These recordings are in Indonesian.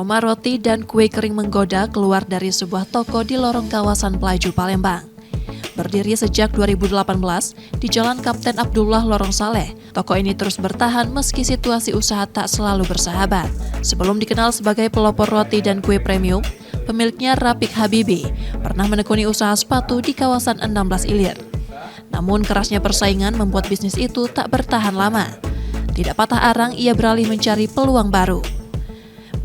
Aroma roti dan kue kering menggoda keluar dari sebuah toko di lorong kawasan Pelaju, Palembang. Berdiri sejak 2018 di Jalan Kapten Abdullah Lorong Saleh, toko ini terus bertahan meski situasi usaha tak selalu bersahabat. Sebelum dikenal sebagai pelopor roti dan kue premium, pemiliknya Rafiq Habibi pernah menekuni usaha sepatu di kawasan 16 Ilir. Namun kerasnya persaingan membuat bisnis itu tak bertahan lama. Tidak patah arang, ia beralih mencari peluang baru.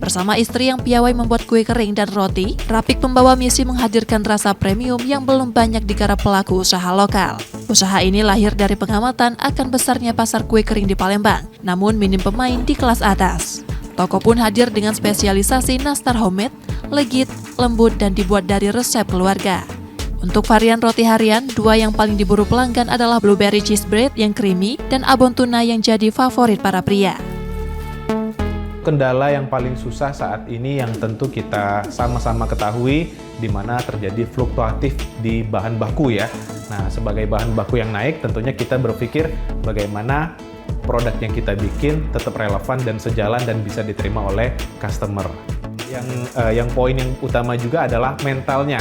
Bersama istri yang piawai membuat kue kering dan roti, Rafiq membawa misi menghadirkan rasa premium yang belum banyak digarap pelaku usaha lokal. Usaha ini lahir dari pengamatan akan besarnya pasar kue kering di Palembang, namun minim pemain di kelas atas. Toko pun hadir dengan spesialisasi nastar homemade, legit, lembut, dan dibuat dari resep keluarga. Untuk varian roti harian, dua yang paling diburu pelanggan adalah blueberry cheese bread yang creamy dan abon tuna yang jadi favorit para pria. Kendala yang paling susah saat ini yang tentu kita sama-sama ketahui di mana terjadi fluktuatif di bahan baku ya. Nah, sebagai bahan baku yang naik tentunya kita berpikir bagaimana produk yang kita bikin tetap relevan dan sejalan dan bisa diterima oleh customer. Yang poin yang utama juga adalah mentalnya,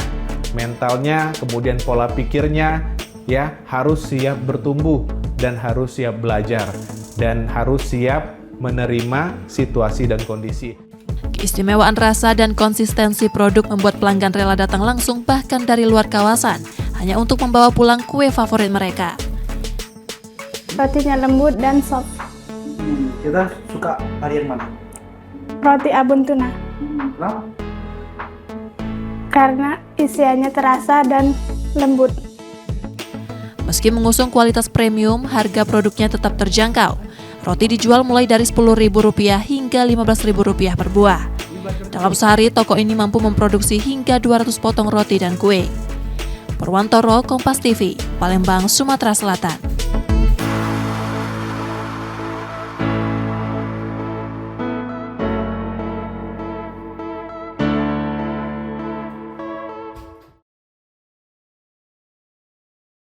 kemudian pola pikirnya ya harus siap bertumbuh dan harus siap belajar dan harus siap menerima situasi dan kondisi. Keistimewaan rasa dan konsistensi produk membuat pelanggan rela datang langsung bahkan dari luar kawasan hanya untuk membawa pulang kue favorit mereka. Rotinya lembut dan soft. Kita suka varian mana? Roti abon tuna. Kenapa? Karena isiannya terasa dan lembut. Meski mengusung kualitas premium, harga produknya tetap terjangkau. Roti dijual mulai dari Rp10.000 hingga Rp15.000 per buah. Dalam sehari, toko ini mampu memproduksi hingga 200 potong roti dan kue. Purwantoro, Kompas TV, Palembang, Sumatera Selatan.